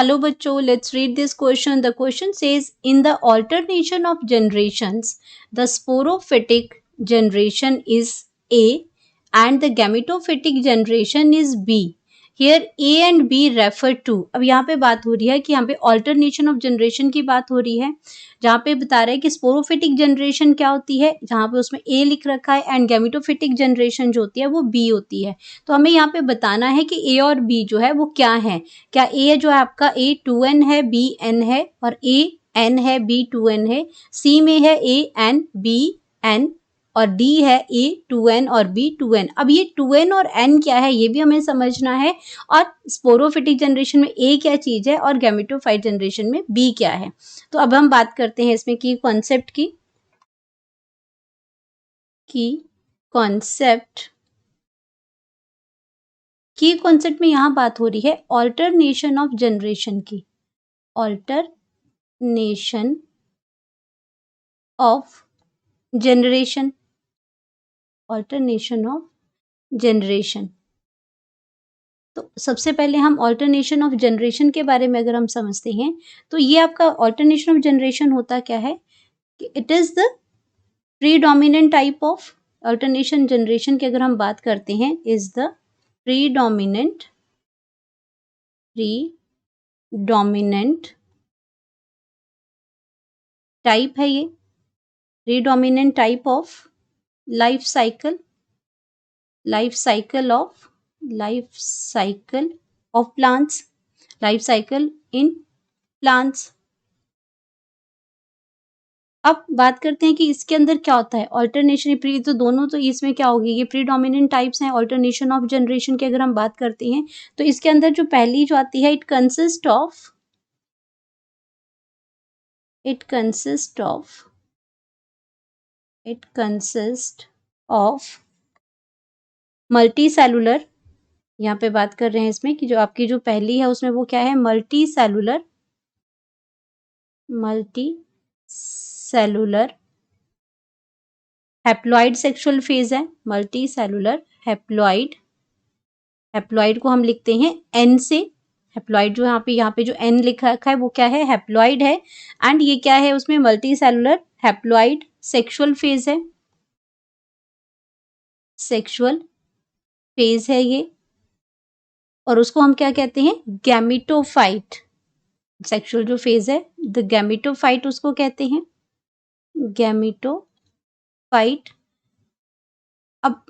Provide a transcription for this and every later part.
Hello बच्चों, let's read this question. The question says, in the alternation of generations, the sporophytic generation is A and the gametophytic generation is B. Here A and B refer to. अब यहाँ पे बात हो रही है कि यहाँ पे alternation of generation की बात हो रही है, जहाँ पे बता रहा है कि स्पोरोफिटिक जनरेशन क्या होती है, जहाँ पे उसमें A लिख रखा है, एंड गैमेटोफिटिक जनरेशन जो होती है वो B होती है. तो हमें यहाँ पे बताना है कि A और B जो है वो क्या है. क्या A जो है आपका A 2n है, B n है, और A n है, B 2n है. C में है A n, B n, और D है A 2n और B 2n. अब ये 2n और n क्या है ये भी हमें समझना है, और स्पोरोफिटिक जनरेशन में A क्या चीज है और गैमेटोफाइट जनरेशन में B क्या है. तो अब हम बात करते हैं इसमें की कॉन्सेप्ट की कॉन्सेप्ट में यहाँ बात हो रही है ऑल्टरनेशन ऑफ जनरेशन की. Alternation of generation. Alternation of generation. तो सबसे पहले हम ऑल्टरनेशन ऑफ जनरेशन के बारे में अगर हम समझते हैं तो ये आपका ऑल्टरनेशन ऑफ जनरेशन होता क्या है कि it is the predominant type of alternation generation की अगर हम बात करते हैं इज द प्रीडोमिनेंट टाइप है ये. Predominant type of life cycle of plants, life cycle in plants. अब बात करते हैं कि इसके अंदर क्या होता है. ऑल्टरनेशन प्री तो दोनों तो इसमें क्या होगी, ये प्रीडोमिनेंट टाइप्स हैं ऑल्टरनेशन ऑफ जनरेशन की अगर हम बात करते हैं तो इसके अंदर जो पहली जो आती है it consist of multi cellular. यहाँ पे बात कर रहे हैं इसमें कि जो आपकी जो पहली है उसमें वो क्या है, multi cellular haploid sexual phase है. मल्टी सेलुलर हैप्लॉइड को हम लिखते हैं एन से. हैप्लॉइड जो यहाँ पे जो एन लिखा रखा है वो क्या है, हैप्लॉइड है. एंड ये क्या है, उसमें multi cellular haploid sexual phase है ये. और उसको हम क्या कहते हैं, गैमेटोफाइट. सेक्सुअल जो फेज है द गैमेटोफाइट उसको कहते हैं, गैमेटोफाइट. अब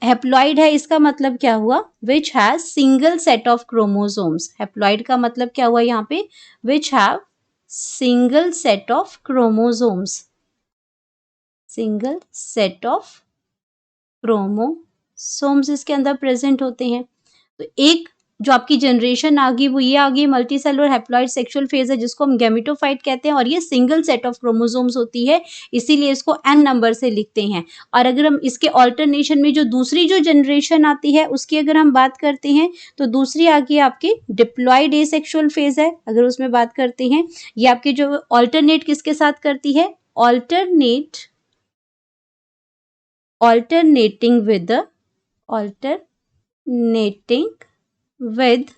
हैप्लॉइड है इसका मतलब क्या हुआ, which has single set of chromosomes. Haploid का मतलब क्या हुआ यहाँ पे, which have single set of chromosomes इसके अंदर प्रेजेंट होते हैं. तो एक जो आपकी जनरेशन आ गई वो ये आ गई multi cellular haploid sexual phase है जिसको हम गैमेटोफाइट कहते हैं, और ये सिंगल सेट ऑफ क्रोमोसोम्स होती है, इसीलिए इसको एन नंबर से लिखते हैं. और अगर हम इसके ऑल्टरनेशन में जो दूसरी जो जनरेशन आती है उसकी अगर हम बात करते हैं तो दूसरी आ गई आपकी डिप्लॉइड एसेक्सुअल फेज है. अगर उसमें बात करते हैं ये आपकी जो ऑल्टरनेट किसके साथ करती है, alternating with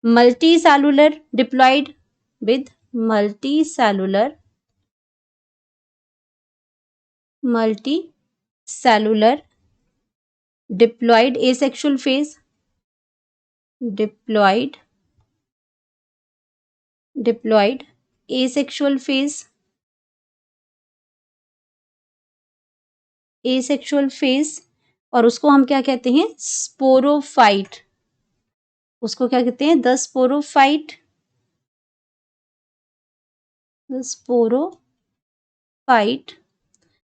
multicellular diploid with multicellular diploid asexual phase, diploid asexual phase. और उसको हम क्या कहते हैं, स्पोरोफाइट. उसको क्या कहते हैं, द स्पोरोफाइट.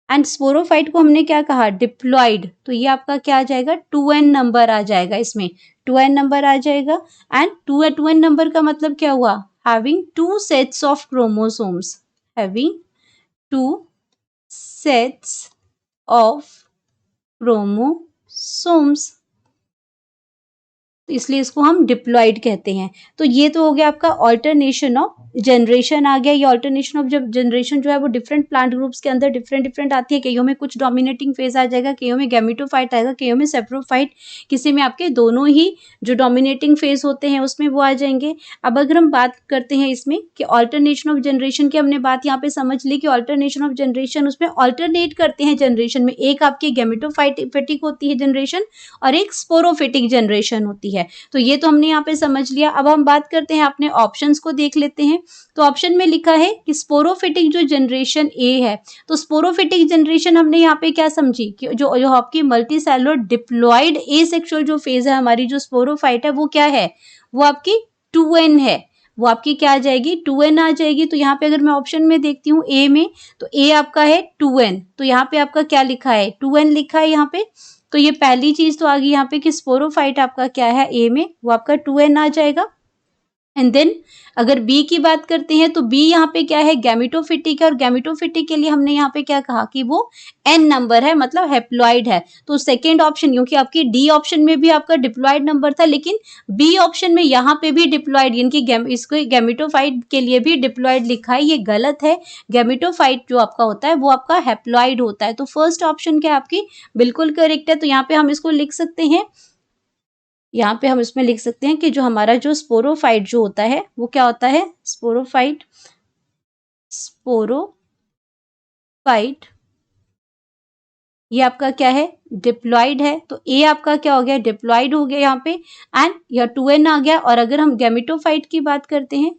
एंड स्पोरोफाइट को हमने क्या कहा, डिप्लॉइड. तो ये आपका क्या आ जाएगा, 2n नंबर आ जाएगा इसमें, 2n नंबर आ जाएगा. एंड 2n नंबर का मतलब क्या हुआ, having 2 sets of chromosomes, having 2 sets of chromosomes. तो इसलिए इसको हम डिप्लॉयड कहते हैं। तो ये तो हो गया आपका ऑल्टरनेशन ऑफ जनरेशन आ गया। ये ऑल्टरनेशन ऑफ जब जनरेशन जो है वो डिफरेंट प्लांट ग्रुप्स के अंदर डिफरेंट डिफरेंट आती है। कईयों में कुछ डोमिनेटिंग फेज आ जाएगा, कईयों में गैमेटोफाइट आएगा, कईयों में सेप्रोफाइट, किसी में आपके दोनों ही जो डोमिनेटिंग फेज होते हैं उसमें वो आ जाएंगे। अब अगर हम बात करते हैं इसमें कि ऑल्टरनेशन ऑफ जनरेशन की, हमने बात यहाँ पे समझ ली कि ऑल्टरनेशन ऑफ जनरेशन उसमें ऑल्टरनेट करते हैं जनरेशन में। एक आपकी गैमेटोफाइटिक होती है जनरेशन और एक स्पोरोफिटिक जनरेशन होती है। तो ये तो हमने यहाँ पे समझ लिया। अब हम बात करते हैं, अपने ऑप्शंस को देख लेते हैं। तो ऑप्शन में लिखा है कि स्पोरोफिटिक जो जनरेशन ए है, तो स्पोरोफिटिक जनरेशन हमने यहाँ पे क्या समझी कि जो आपकी मल्टी सेलुलर डिप्लॉयड एसेक्सुअल जो फेज है, हमारी जो स्पोरोफाइट है वो क्या है, वो आपकी 2n है। वो आपकी क्या आ जाएगी, 2n आ जाएगी। तो यहाँ पे अगर मैं ऑप्शन में देखती हूँ ए में, तो ए आपका है 2n। तो यहाँ पे आपका क्या लिखा है, 2n लिखा है यहाँ पे। तो ये पहली चीज तो आ गई यहाँ पे कि स्पोरोफाइट आपका क्या है ए में, वो आपका 2n आ जाएगा। एंड देन अगर बी की बात करते हैं तो बी यहाँ पे क्या है, गैमेटोफिटिक है। और गैमेटोफिटिक के लिए हमने यहाँ पे क्या कहा कि वो एन नंबर है, मतलब हैप्लॉइड है। तो सेकेंड ऑप्शन, क्योंकि आपकी डी ऑप्शन में भी आपका डिप्लॉइड नंबर था, लेकिन बी ऑप्शन में यहाँ पे भी डिप्लॉइड, यानी कि इसको गैमेटोफाइट के लिए भी डिप्लॉइड लिखा है, ये गलत है। गैमेटोफाइट जो आपका होता है वो आपका हैप्लॉइड होता है। तो फर्स्ट ऑप्शन क्या आपकी बिल्कुल करेक्ट है। तो यहाँ पे हम इसको लिख सकते हैं, यहाँ पे हम इसमें लिख सकते हैं कि जो हमारा जो स्पोरोफाइट जो होता है वो क्या होता है, स्पोरोफाइट ये आपका क्या है, डिप्लॉइड है। तो ए आपका क्या हो गया, डिप्लॉइड हो गया यहाँ पे, एंड या 2n आ गया। और अगर हम गैमेटोफाइट की बात करते हैं,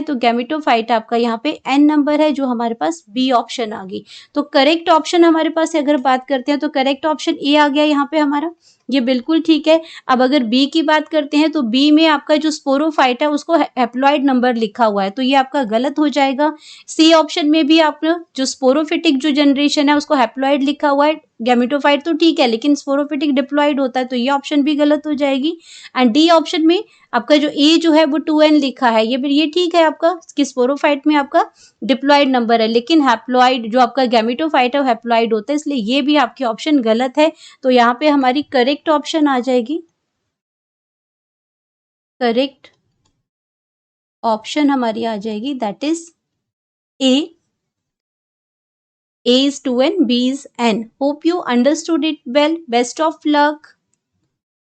तो गैमेटोफाइट आपका यहाँ पे n नंबर है, जो हमारे पास बी ऑप्शन आ गई। तो करेक्ट ऑप्शन हमारे पास अगर बात करते हैं तो करेक्ट ऑप्शन ए आ गया यहाँ पे हमारा, ये बिल्कुल ठीक है। अब अगर बी की बात करते हैं तो बी में आपका जो स्पोरोफाइट है उसको हैप्लॉइड नंबर लिखा हुआ है, तो ये आपका गलत हो जाएगा। सी ऑप्शन में भी आपने जो स्पोरोफिटिक जो जनरेशन है उसको हैप्लॉइड लिखा हुआ है, गैमेटोफाइट तो ठीक है लेकिन स्पोरोफिटिक डिप्लॉइड होता है, तो ये ऑप्शन भी गलत हो जाएगी। एंड डी ऑप्शन में आपका जो ए जो है वो 2n लिखा है, ये ठीक है आपका कि स्पोरोफाइट में आपका डिप्लॉइड नंबर है, लेकिन हैप्लॉइड जो आपका गैमेटोफाइट है वो हैप्लॉइड होता है, इसलिए ये भी आपकी ऑप्शन गलत है। तो यहाँ पे हमारी करेक्ट ऑप्शन आ जाएगी, करेक्ट ऑप्शन हमारी आ जाएगी that is a is 2n, B is n. Hope you understood it well. Best of luck.